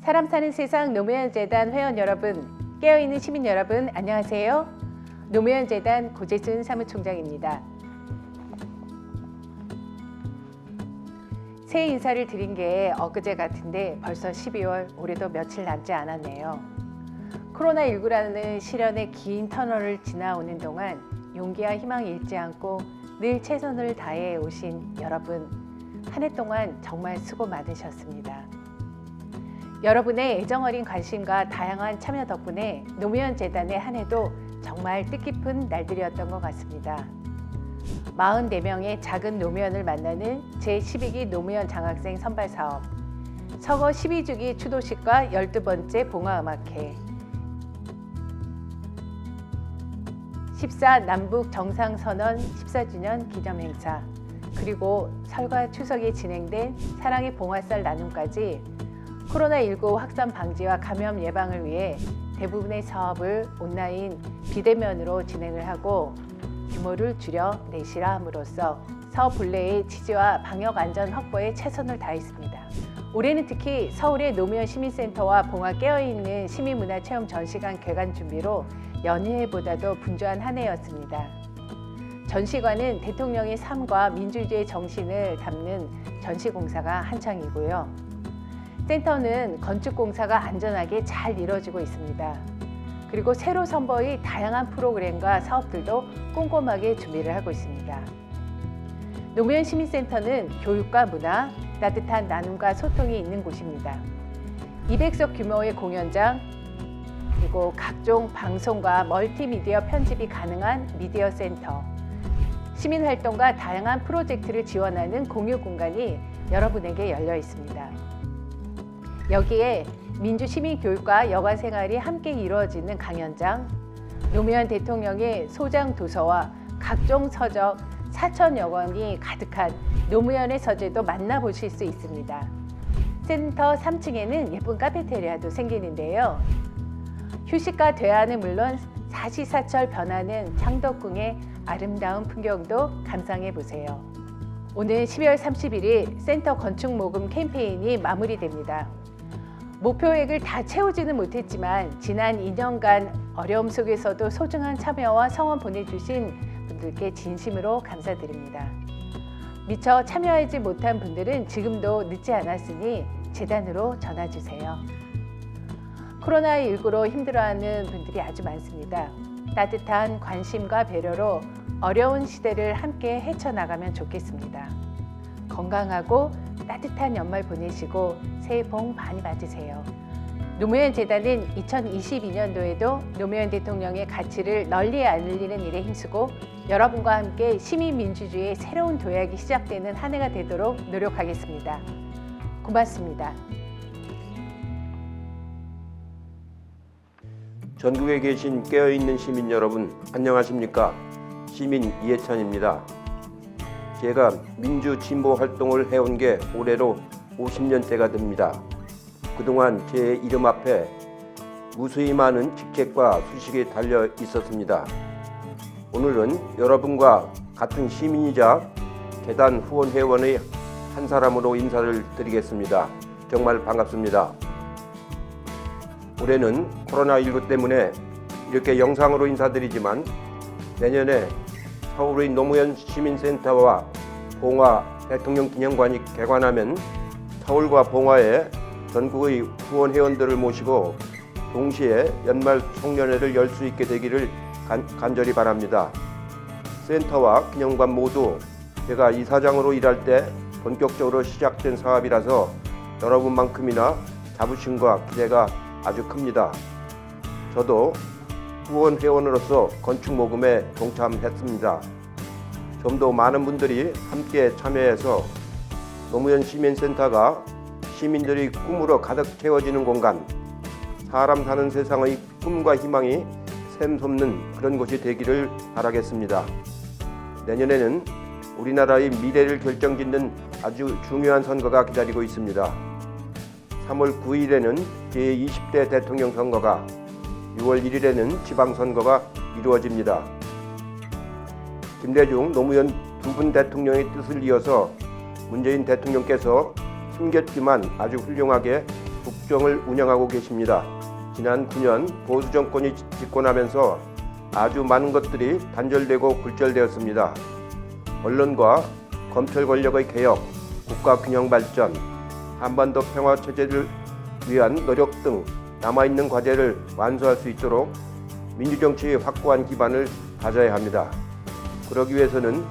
사람 사는 세상 노무현재단 회원 여러분, 깨어있는 시민 여러분 안녕하세요. 노무현재단 고재순 사무총장입니다. 새해 인사를 드린 게 엊그제 같은데 벌써 12월, 올해도 며칠 남지 않았네요. 코로나19라는 시련의 긴 터널을 지나오는 동안 용기와 희망 잃지 않고 늘 최선을 다해 오신 여러분, 한 해 동안 정말 수고 많으셨습니다. 여러분의 애정어린 관심과 다양한 참여 덕분에 노무현재단의 한 해도 정말 뜻깊은 날들이었던 것 같습니다. 44명의 작은 노무현을 만나는 제12기 노무현 장학생 선발사업, 서거 12주기 추도식과 12번째 봉화음악회, 14 남북 정상선언 14주년 기념행사, 그리고 설과 추석에 진행된 사랑의 봉화쌀 나눔까지 코로나19 확산 방지와 감염 예방을 위해 대부분의 사업을 온라인 비대면으로 진행을 하고 규모를 줄여 내실화 함으로써 사업 본래의 취지와 방역 안전 확보에 최선을 다했습니다. 올해는 특히 서울의 노무현 시민센터와 봉화 깨어있는 시민문화체험 전시관 개관 준비로 연휴에보다도 분주한 한 해였습니다. 전시관은 대통령의 삶과 민주주의의 정신을 담는 전시공사가 한창이고요. 센터는 건축공사가 안전하게 잘 이뤄지고 있습니다. 그리고 새로 선보일 다양한 프로그램과 사업들도 꼼꼼하게 준비를 하고 있습니다. 노무현 시민센터는 교육과 문화, 따뜻한 나눔과 소통이 있는 곳입니다. 200석 규모의 공연장, 그리고 각종 방송과 멀티미디어 편집이 가능한 미디어 센터, 시민활동과 다양한 프로젝트를 지원하는 공유 공간이 여러분에게 열려 있습니다. 여기에 민주시민교육과 여가생활이 함께 이루어지는 강연장, 노무현 대통령의 소장 도서와 각종 서적 4,000여 권이 가득한 노무현의 서재도 만나보실 수 있습니다. 센터 3층에는 예쁜 카페테리아도 생기는데요. 휴식과 대화는 물론 사시사철 변하는 창덕궁의 아름다운 풍경도 감상해 보세요. 오늘 12월 31일 센터 건축 모금 캠페인이 마무리됩니다. 목표액을 다 채우지는 못했지만 지난 2년간 어려움 속에서도 소중한 참여와 성원 보내주신 분들께 진심으로 감사드립니다. 미처 참여하지 못한 분들은 지금도 늦지 않았으니 재단으로 전화주세요. 코로나19로 힘들어하는 분들이 아주 많습니다. 따뜻한 관심과 배려로 어려운 시대를 함께 헤쳐나가면 좋겠습니다. 건강하고 따뜻한 연말 보내시고 새해 복 많이 받으세요. 노무현 재단은 2022년도에도 노무현 대통령의 가치를 널리 알리는 일에 힘쓰고 여러분과 함께 시민민주주의의 새로운 도약이 시작되는 한 해가 되도록 노력하겠습니다. 고맙습니다. 전국에 계신 깨어있는 시민 여러분 안녕하십니까? 시민 이해찬입니다. 제가 민주 진보 활동을 해온 게 올해로 50년째가 됩니다. 그동안 제 이름 앞에 무수히 많은 직책과 수식이 달려 있었습니다. 오늘은 여러분과 같은 시민이자 재단 후원 회원의 한 사람으로 인사를 드리겠습니다. 정말 반갑습니다. 올해는 코로나19 때문에 이렇게 영상으로 인사드리지만 내년에 서울의 노무현 시민센터와 봉화 대통령 기념관이 개관하면 서울과 봉화에 전국의 후원 회원들을 모시고 동시에 연말 송년회를 열 수 있게 되기를 간절히 바랍니다. 센터와 기념관 모두 제가 이사장으로 일할 때 본격적으로 시작된 사업이라서 여러분만큼이나 자부심과 기대가 아주 큽니다. 저도 후원 회원으로서 건축 모금에 동참했습니다. 좀 더 많은 분들이 함께 참여해서 노무현 시민센터가 시민들의 꿈으로 가득 채워지는 공간, 사람 사는 세상의 꿈과 희망이 샘솟는 그런 곳이 되기를 바라겠습니다. 내년에는 우리나라의 미래를 결정짓는 아주 중요한 선거가 기다리고 있습니다. 3월 9일에는 제20대 대통령 선거가, 6월 1일에는 지방선거가 이루어집니다. 김대중, 노무현 두 분 대통령의 뜻을 이어서 문재인 대통령께서 힘겹지만 아주 훌륭하게 국정을 운영하고 계십니다. 지난 9년 보수 정권이 집권하면서 아주 많은 것들이 단절되고 굴절되었습니다. 언론과 검찰 권력의 개혁, 국가 균형 발전, 한반도 평화 체제를 위한 노력 등 남아있는 과제를 완수할 수 있도록 민주정치의 확고한 기반을 가져야 합니다. 그러기 위해서는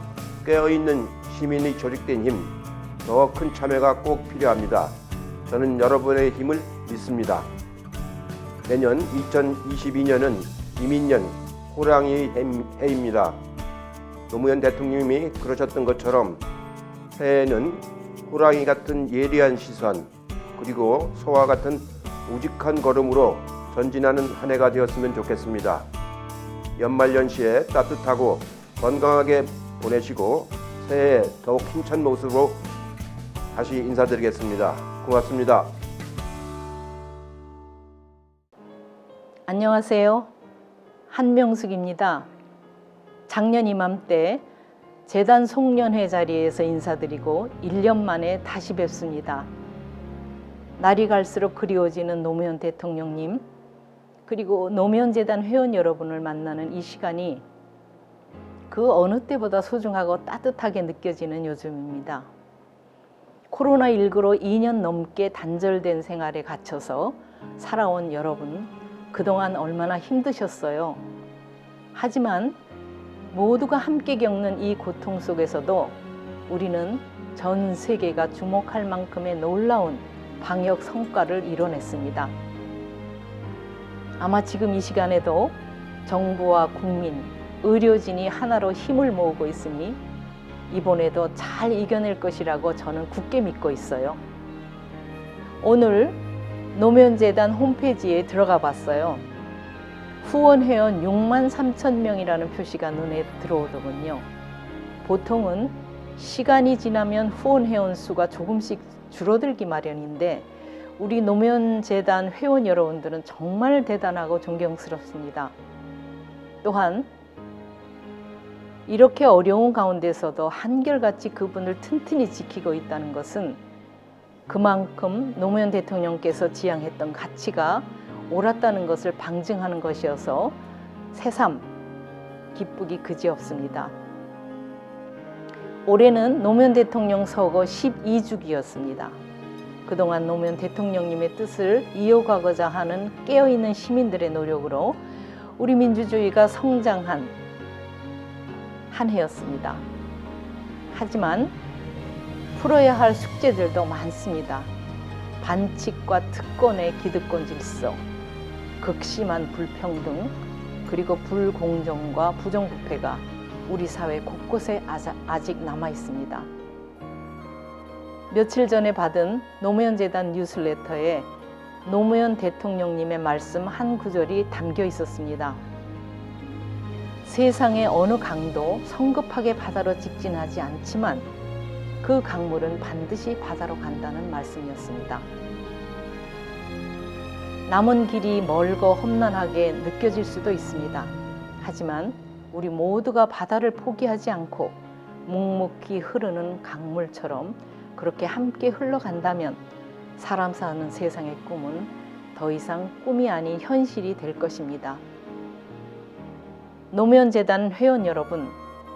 깨어있는 시민의 조직된 힘, 더 큰 참여가 꼭 필요합니다. 저는 여러분의 힘을 믿습니다. 내년 2022년은 이민년 호랑이 해입니다. 노무현 대통령님이 그러셨던 것처럼 새해에는 호랑이 같은 예리한 시선, 그리고 소와 같은 우직한 걸음으로 전진하는 한 해가 되었으면 좋겠습니다. 연말연시에 따뜻하고 건강하게 보내시고 새해에 더욱 힘찬 모습으로 다시 인사드리겠습니다. 고맙습니다. 안녕하세요. 한명숙입니다. 작년 이맘때 재단 송년회 자리에서 인사드리고 1년 만에 다시 뵙습니다. 날이 갈수록 그리워지는 노무현 대통령님, 그리고 노무현재단 회원 여러분을 만나는 이 시간이 그 어느 때보다 소중하고 따뜻하게 느껴지는 요즘입니다. 코로나19로 2년 넘게 단절된 생활에 갇혀서 살아온 여러분, 그동안 얼마나 힘드셨어요. 하지만 모두가 함께 겪는 이 고통 속에서도 우리는 전 세계가 주목할 만큼의 놀라운 방역 성과를 이뤄냈습니다. 아마 지금 이 시간에도 정부와 국민, 의료진이 하나로 힘을 모으고 있으니 이번에도 잘 이겨낼 것이라고 저는 굳게 믿고 있어요. 오늘 노무현재단 홈페이지에 들어가 봤어요. 후원 회원 6만 3천 명이라는 표시가 눈에 들어오더군요. 보통은 시간이 지나면 후원 회원 수가 조금씩 줄어들기 마련인데 우리 노무현재단 회원 여러분들은 정말 대단하고 존경스럽습니다. 또한 이렇게 어려운 가운데서도 한결같이 그분을 튼튼히 지키고 있다는 것은 그만큼 노무현 대통령께서 지향했던 가치가 옳았다는 것을 방증하는 것이어서 새삼 기쁘기 그지없습니다. 올해는 노무현 대통령 서거 12주기였습니다. 그동안 노무현 대통령님의 뜻을 이어가고자 하는 깨어있는 시민들의 노력으로 우리 민주주의가 성장한 한 해였습니다. 하지만 풀어야 할 숙제들도 많습니다. 반칙과 특권의 기득권 질서, 극심한 불평등, 그리고 불공정과 부정부패가 우리 사회 곳곳에 아직 남아 있습니다. 며칠 전에 받은 노무현재단 뉴스레터에 노무현 대통령님의 말씀 한 구절이 담겨 있었습니다. 세상의 어느 강도 성급하게 바다로 직진하지 않지만 그 강물은 반드시 바다로 간다는 말씀이었습니다. 남은 길이 멀고 험난하게 느껴질 수도 있습니다. 하지만 우리 모두가 바다를 포기하지 않고 묵묵히 흐르는 강물처럼 그렇게 함께 흘러간다면 사람 사는 세상의 꿈은 더 이상 꿈이 아닌 현실이 될 것입니다. 노무현재단 회원 여러분,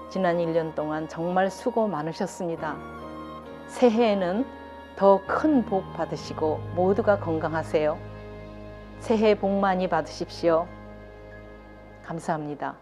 지난 1년 동안 정말 수고 많으셨습니다. 새해에는 더 큰 복 받으시고 모두가 건강하세요. 새해 복 많이 받으십시오. 감사합니다.